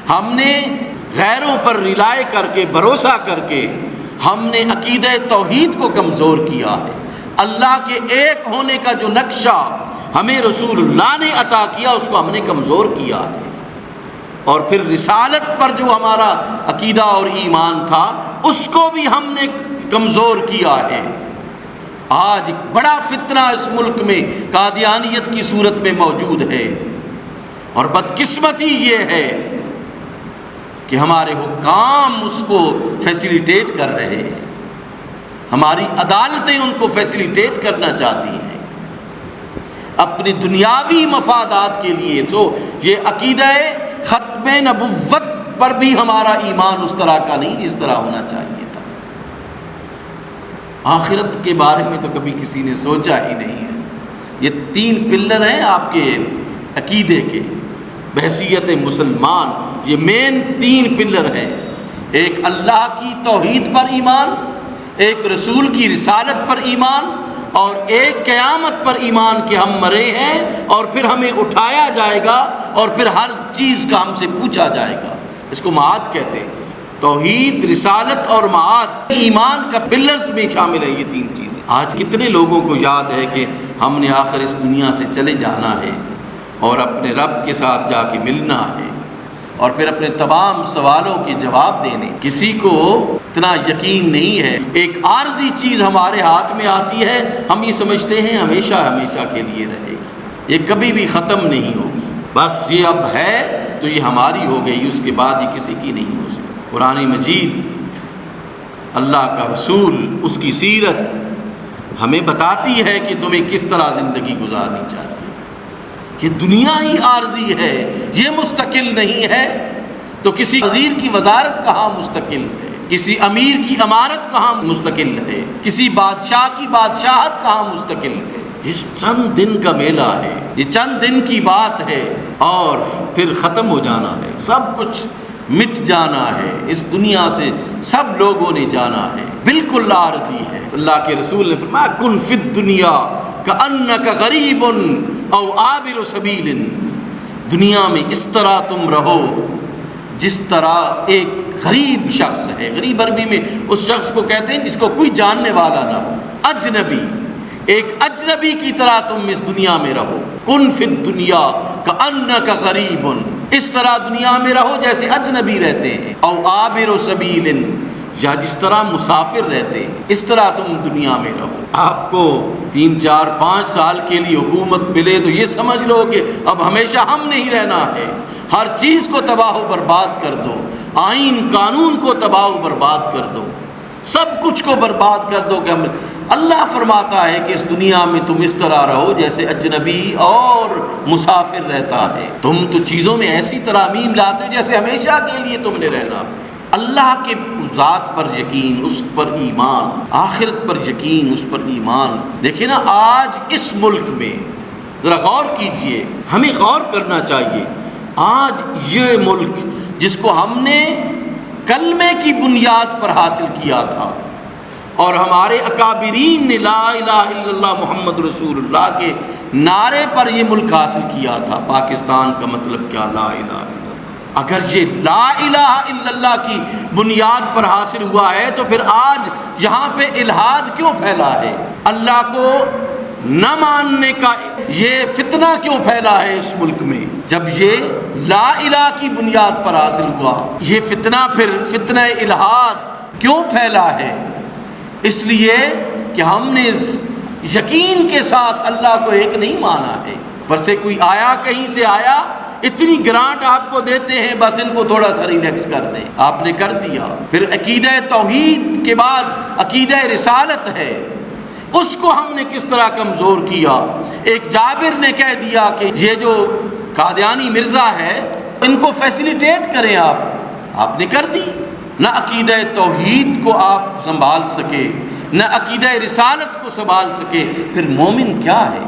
ہم نے غیروں پر ریلائے کر کے، بھروسہ کر کے ہم نے عقیدہ توحید کو کمزور کیا ہے۔ اللہ کے ایک ہونے کا جو نقشہ ہمیں رسول اللہ نے عطا کیا اس کو ہم نے کمزور کیا ہے، اور پھر رسالت پر جو ہمارا عقیدہ اور ایمان تھا اس کو بھی ہم نے کمزور کیا ہے۔ آج ایک بڑا فتنہ اس ملک میں قادیانیت کی صورت میں موجود ہے، اور بدقسمتی یہ ہے کہ ہمارے حکام اس کو فیسیلیٹیٹ کر رہے ہیں، ہماری عدالتیں ان کو فیسیلیٹیٹ کرنا چاہتی ہیں اپنی دنیاوی مفادات کے لیے۔ سو یہ عقیدہ ختم نبوت پر بھی ہمارا ایمان اس طرح کا نہیں جس طرح ہونا چاہیے تھا۔ آخرت کے بارے میں تو کبھی کسی نے سوچا ہی نہیں ہے۔ یہ 3 پلر ہیں آپ کے عقیدے کے بحیثیت مسلمان، یہ مین 3 پلر ہیں۔ ایک اللہ کی توحید پر ایمان، ایک رسول کی رسالت پر ایمان، اور ایک قیامت پر ایمان کہ ہم مرے ہیں اور پھر ہمیں اٹھایا جائے گا اور پھر ہر چیز کا ہم سے پوچھا جائے گا۔ اس کو معاد کہتے ہیں۔ توحید، رسالت اور معاد ایمان کا پلرز میں شامل ہے یہ 3 چیزیں۔ آج کتنے لوگوں کو یاد ہے کہ ہم نے آخر اس دنیا سے چلے جانا ہے اور اپنے رب کے ساتھ جا کے ملنا ہے اور پھر اپنے تمام سوالوں کے جواب دینے۔ کسی کو اتنا یقین نہیں ہے۔ ایک عارضی چیز ہمارے ہاتھ میں آتی ہے، ہم یہ سمجھتے ہیں ہمیشہ ہمیشہ کے لیے رہے گی، یہ کبھی بھی ختم نہیں ہوگی، بس یہ اب ہے تو یہ ہماری ہو گئی، اس کے بعد یہ کسی کی نہیں ہو سکتی۔ قرآن مجید، اللہ کا رسول، اس کی سیرت ہمیں بتاتی ہے کہ تمہیں کس طرح زندگی گزارنی چاہیے۔ یہ دنیا ہی عارضی ہے، یہ مستقل نہیں ہے، تو کسی وزیر کی وزارت کہاں مستقل ہے، کسی امیر کی امارت کہاں مستقل ہے، کسی بادشاہ کی بادشاہت کہاں مستقل ہے۔ یہ چند دن کا میلہ ہے، یہ چند دن کی بات ہے اور پھر ختم ہو جانا ہے، سب کچھ مٹ جانا ہے، اس دنیا سے سب لوگوں نے جانا ہے، بالکل عارضی ہے۔ اللہ کے رسول نے فرمایا کن فی الدنیا کأنک غریب او عابر سبیل، دنیا میں اس طرح تم رہو جس طرح ایک غریب شخص ہے۔ غریب عربی میں اس شخص کو کہتے ہیں جس کو کوئی جاننے والا نہ ہو، اجنبی، ایک اجنبی کی طرح تم اس دنیا میں رہو۔ کن فی الدنیا کأنک غریب، اس طرح دنیا میں رہو جیسے اجنبی رہتے ہیں، او عابر سبیل، یا جس طرح مسافر رہتے ہیں، اس طرح تم دنیا میں رہو۔ آپ کو 3 4 5 سال کے لیے حکومت ملے تو یہ سمجھ لو کہ اب ہمیشہ ہم نہیں رہنا ہے، ہر چیز کو تباہ و برباد کر دو، آئین قانون کو تباہ و برباد کر دو، سب کچھ کو برباد کر دو کہ ہم۔ اللہ فرماتا ہے کہ اس دنیا میں تم اس طرح رہو جیسے اجنبی اور مسافر رہتا ہے۔ تم تو چیزوں میں ایسی ترامیم لاتے ہو جیسے ہمیشہ کے لیے تم نے رہنا۔ اللہ کے ذات پر یقین، اس پر ایمان، آخرت پر یقین، اس پر ایمان۔ دیکھیں نا آج اس ملک میں ذرا غور کیجئے، ہمیں غور کرنا چاہیے۔ آج یہ ملک جس کو ہم نے کلمے کی بنیاد پر حاصل کیا تھا اور ہمارے اکابرین نے لا الہ الا اللہ محمد رسول اللہ کے نعرے پر یہ ملک حاصل کیا تھا، پاکستان کا مطلب کیا؟ لا الہ الا اللہ۔ اگر یہ لا الہ الا اللہ کی بنیاد پر حاصل ہوا ہے تو پھر آج یہاں پہ الحاد کیوں پھیلا ہے؟ اللہ کو نہ ماننے کا یہ فتنہ کیوں پھیلا ہے اس ملک میں؟ جب یہ لا الہ کی بنیاد پر حاصل ہوا، یہ فتنہ پھر فتنہ الحاد کیوں پھیلا ہے؟ اس لیے کہ ہم نے یقین کے ساتھ اللہ کو ایک نہیں مانا ہے۔ پر سے کوئی آیا، کہیں سے آیا، اتنی گرانٹ آپ کو دیتے ہیں، بس ان کو تھوڑا سا ریلیکس کر دیں، آپ نے کر دیا۔ پھر عقیدہ توحید کے بعد عقیدہ رسالت ہے، اس کو ہم نے کس طرح کمزور کیا۔ ایک جابر نے کہہ دیا کہ یہ جو قادیانی مرزا ہے ان کو فیسیلیٹیٹ کریں، آپ نے کر دی۔ نہ عقیدہ توحید کو آپ سنبھال سکے، نہ عقیدہ رسالت کو سنبھال سکے، پھر مومن کیا ہے؟